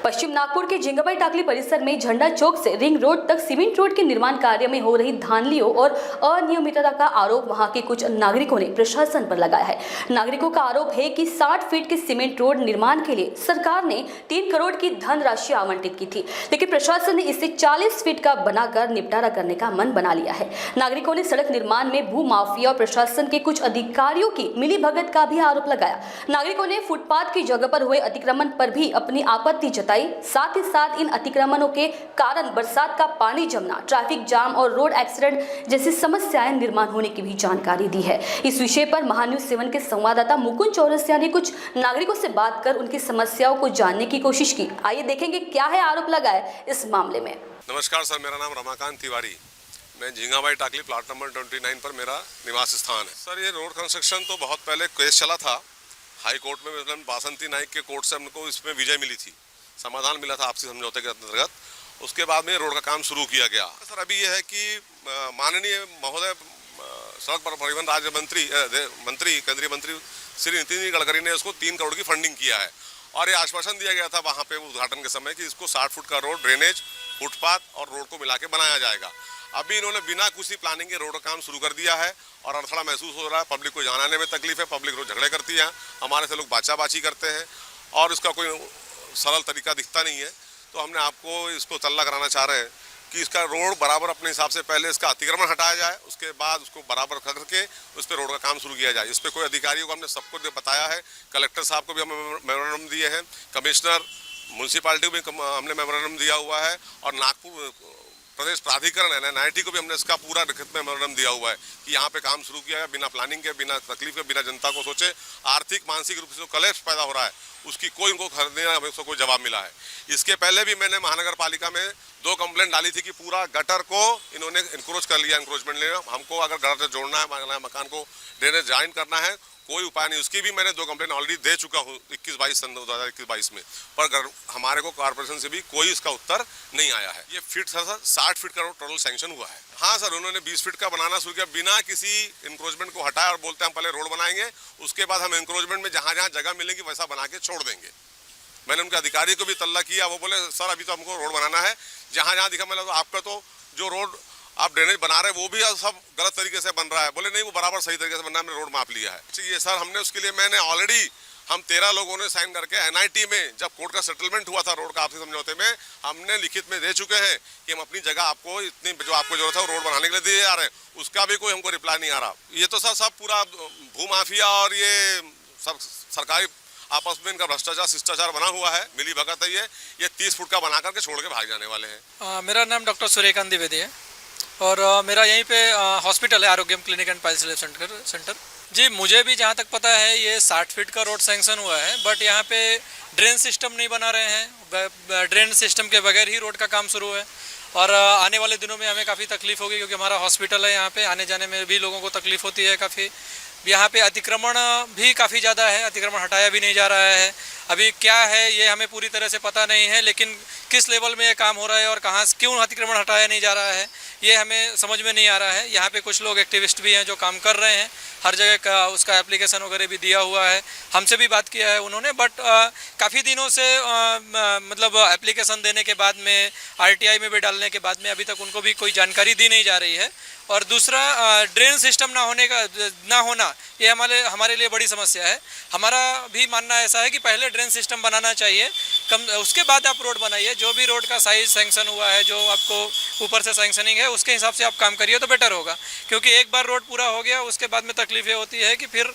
पश्चिम नागपुर के जिंगाबाई टाकली परिसर में झंडा चौक से रिंग रोड तक सीमेंट रोड के निर्माण कार्य में हो रही धांधलियों और अनियमितता का आरोप वहां के कुछ नागरिकों ने प्रशासन पर लगाया है। नागरिकों का आरोप है कि 60 फीट के सीमेंट रोड निर्माण के लिए सरकार ने 3 करोड़ की धनराशि आवंटित की थी, लेकिन प्रशासन ने इसे 40 फीट का बनाकर निपटारा करने का मन बना लिया है। नागरिकों ने सड़क निर्माण में भू माफिया और प्रशासन के कुछ अधिकारियों की मिलीभगत का भी आरोप लगाया। नागरिकों ने फुटपाथ की जगह पर हुए अतिक्रमण पर भी अपनी आपत्ति जताई। साथ ही साथ इन अतिक्रमणों के कारण बरसात का पानी जमना, ट्रैफिक जाम और रोड एक्सीडेंट जैसी समस्याएं निर्माण होने की भी जानकारी दी है। इस विषय पर महान्यूज 7 के संवाददाता मुकुंद चौरसिया ने कुछ नागरिकों से बात कर उनकी समस्याओं को जानने की कोशिश की। आइए देखेंगे क्या है आरोप लगाए इस मामले में। नमस्कार सर, मेरा नाम रमाकांत तिवारी, मैं झिंगाबाई टाकली प्लाट नंबर 29 पर मेरा निवास स्थान है। सर, ये रोड कंस्ट्रक्शन तो बहुत पहले केस चला था हाई कोर्ट में, मतलब बासंती नाइक के कोर्ट से हमको इसमें विजय मिली थी, समाधान मिला था आपसी समझौते के अंतर्गत। उसके बाद में रोड का काम शुरू किया गया। सर, अभी ये है कि माननीय महोदय सड़क परिवहन राज्य मंत्री केंद्रीय मंत्री श्री नितिन गडकरी ने उसको 3 करोड़ की फंडिंग किया है और ये आश्वासन दिया गया था वहाँ पे उद्घाटन के समय कि इसको 60 फुट का रोड, ड्रेनेज, फुटपाथ और रोड को मिला के बनाया जाएगा। अभी इन्होंने बिना किसी प्लानिंग के रोड का काम शुरू कर दिया है और अड़थड़ा महसूस हो रहा है। पब्लिक को जाने में तकलीफ है, पब्लिक रोज झगड़े करती है, हमारे से लोग बाचाबाची करते हैं और इसका कोई सरल तरीका दिखता नहीं है। तो हमने आपको इसको तल्ला कराना चाह रहे हैं कि इसका रोड बराबर अपने हिसाब से पहले इसका अतिक्रमण हटाया जाए, उसके बाद उसको बराबर करके उस पर रोड का काम शुरू किया जाए। इस पर कोई अधिकारियों को हमने सबको बताया है, कलेक्टर साहब को भी हमने मेमोरेंडम दिए हैं, कमिश्नर म्यूनसिपालिटी को भी हमने मेमोरेंडम दिया हुआ है और नागपुर प्रदेश प्राधिकरण है NIT को भी हमने इसका पूरा लिखित में मेमोरेंडम दिया हुआ है कि यहाँ पे काम शुरू किया है बिना प्लानिंग के, बिना तकलीफ के, बिना जनता को सोचे। आर्थिक मानसिक रूप से जो कलेश पैदा हो रहा है उसकी कोई उनको खरीदने हमें उसको कोई जवाब मिला है। इसके पहले भी मैंने महानगर पालिका में 2 कंप्लेंट डाली थी कि पूरा गटर को इन्होंने इंक्रोच कर लिया, इंक्रोचमेंट लेना। हमको अगर गटर से जोड़ना है, मकान को ड्रेनेज ज्वाइन करना है, कोई उपाय नहीं। उसकी भी मैंने 2 कंप्लेंट ऑलरेडी दे चुका हूँ 2021-22 में, पर हमारे को कॉर्पोरेशन से भी कोई इसका उत्तर नहीं आया है। ये फीट सर 60 फीट का रोड टोटल सैंक्शन हुआ है। हाँ सर, उन्होंने 20 फीट का बनाना शुरू किया बिना किसी इंक्रोचमेंट को हटाया और बोलते हैं हम पहले रोड बनाएंगे, उसके बाद हम इंक्रोचमेंट में जहाँ जहाँ जगह मिलेगी वैसा बना के छोड़ देंगे। मैंने उनके अधिकारी को भी तल्ला किया, वो बोले सर अभी तो हमको रोड बनाना है, जहाँ जहाँ दिखा मिला तो आपका तो जो रोड आप ड्रेनेज बना रहे हैं वो भी सब गलत तरीके से बन रहा है। बोले नहीं, वो बराबर सही तरीके से बनना है, हमने रोड माप लिया है। ये सर हमने उसके लिए मैंने ऑलरेडी हम 13 लोगों ने साइन करके NIT में जब कोर्ट का सेटलमेंट हुआ था रोड का आपसी समझौते में, हमने लिखित में दे चुके हैं कि हम अपनी जगह आपको इतनी जो आपको जरूरत है रोड बनाने के लिए दिए जा रहे हैं। उसका भी कोई हमको रिप्लाई नहीं आ रहा। ये तो सर सब पूरा भू माफिया और ये सब सरकारी आपस में इनका भ्रष्टाचार शिष्टाचार बना हुआ है, मिली भगत है। ये 30 फुट का बना करके छोड़ के भाग जाने वाले हैं। मेरा नाम डॉक्टर सूर्यकांत द्विवेदी है और मेरा यहीं पे हॉस्पिटल है, आरोग्यम क्लिनिक एंड पाइल्स सेंटर। जी, मुझे भी जहाँ तक पता है ये 60 फीट का रोड सैंक्शन हुआ है, बट यहाँ पे ड्रेन सिस्टम नहीं बना रहे हैं। ड्रेन सिस्टम के बगैर ही रोड का काम शुरू है और आने वाले दिनों में हमें काफ़ी तकलीफ होगी क्योंकि हमारा हॉस्पिटल है, यहाँ पे आने जाने में भी लोगों को तकलीफ होती है काफ़ी। यहाँ पे अतिक्रमण भी काफ़ी ज़्यादा है, अतिक्रमण हटाया भी नहीं जा रहा है। अभी क्या है ये हमें पूरी तरह से पता नहीं है, लेकिन किस लेवल में ये काम हो रहा है और कहाँ क्यों अतिक्रमण हटाया नहीं जा रहा है ये हमें समझ में नहीं आ रहा है। यहाँ पे कुछ लोग एक्टिविस्ट भी हैं जो काम कर रहे हैं, हर जगह का उसका एप्लीकेशन वगैरह भी दिया हुआ है, हमसे भी बात किया है उन्होंने, बट काफ़ी दिनों से मतलब एप्लीकेशन देने के बाद में RTI में भी डालने के बाद में अभी तक उनको भी कोई जानकारी दी नहीं जा रही है। और दूसरा, ड्रेन सिस्टम ना होना ये हमारे लिए बड़ी समस्या है। हमारा भी मानना ऐसा है कि पहले ड्रेन सिस्टम बनाना चाहिए, उसके बाद आप रोड बनाइए। जो भी रोड का साइज सैंक्शन हुआ है, जो आपको ऊपर से सैंक्शनिंग है, उसके हिसाब से आप काम करिए तो बेटर होगा, क्योंकि एक बार रोड पूरा हो गया उसके बाद में तकलीफें होती है कि फिर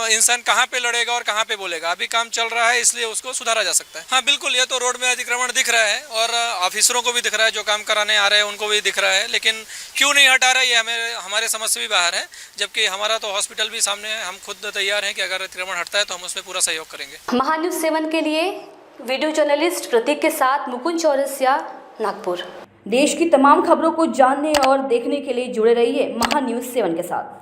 इंसान कहाँ पे लड़ेगा और कहाँ पे बोलेगा। अभी काम चल रहा है इसलिए उसको सुधारा जा सकता है। हाँ बिल्कुल, ये तो रोड में अतिक्रमण दिख रहा है और ऑफिसरों को भी दिख रहा है, जो काम कराने आ रहे हैं उनको भी दिख रहा है, लेकिन क्यों नहीं हटा रहा ये हमारे समझ से भी बाहर है। जबकि हमारा तो हॉस्पिटल भी सामने है, हम खुद तैयार हैं कि अगर अतिक्रमण हटता है तो हम उसमें पूरा सहयोग करेंगे। महान्यूज 7 के लिए वीडियो जर्नलिस्ट प्रतीक के साथ मुकुंद चौरसिया, नागपुर। देश की तमाम खबरों को जानने और देखने के लिए जुड़े रहिए महान्यूज 7 के साथ।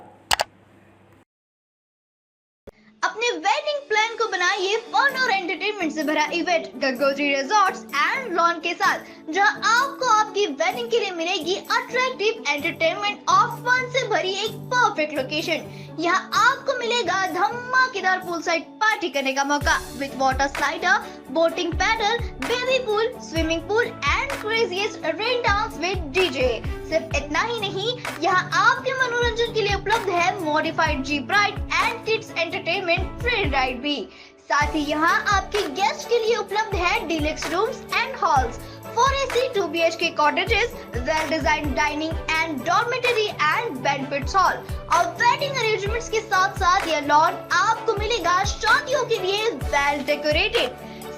अपने वेडिंग प्लान को बनाइए फन और एंटरटेनमेंट से भरा event Gangotri resorts and lawn के साथ, जहां आपको आपकी वेडिंग के लिए मिलेगी अट्रैक्टिव एंटरटेनमेंट और फन से भरी एक परफेक्ट लोकेशन। यहाँ आपको मिलेगा धमाकेदार पूल साइड पार्टी करने का मौका with water slider, boating paddle, kiddie pool, swimming pool and craziest rain dance with DJ. सिर्फ इतना ही नहीं, यहाँ आपके मनोरंजन के लिए उपलब्ध है modified jeep ride and kids entertainment free ride भी। साथ ही यहाँ आपके गेस्ट के लिए उपलब्ध है deluxe rooms and halls, 4 AC 2 BHK cottages, well-designed dining and dormitory and banquet hall और वेडिंग अरेंजमेंट्स के साथ साथ यह लॉन आपको मिलेगा शादियों के लिए वेल डेकोरेटेड।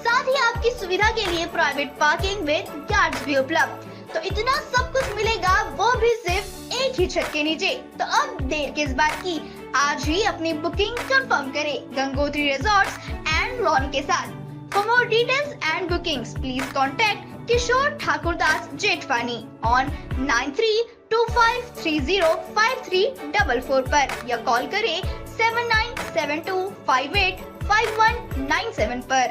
साथ ही आपकी सुविधा के लिए प्राइवेट पार्किंग विद गार्ड्स भी उपलब्ध। तो इतना सब कुछ मिलेगा, वो भी सिर्फ एक ही छत के नीचे। तो अब देर किस बात की, आज ही अपनी बुकिंग कंफर्म करें गंगोत्री रिजॉर्ट्स एंड लॉन के साथ। For more details and bookings, please contact Kishore Thakurdas Jetwani on 9325305344 पर या कॉल करें 7972585197 पर।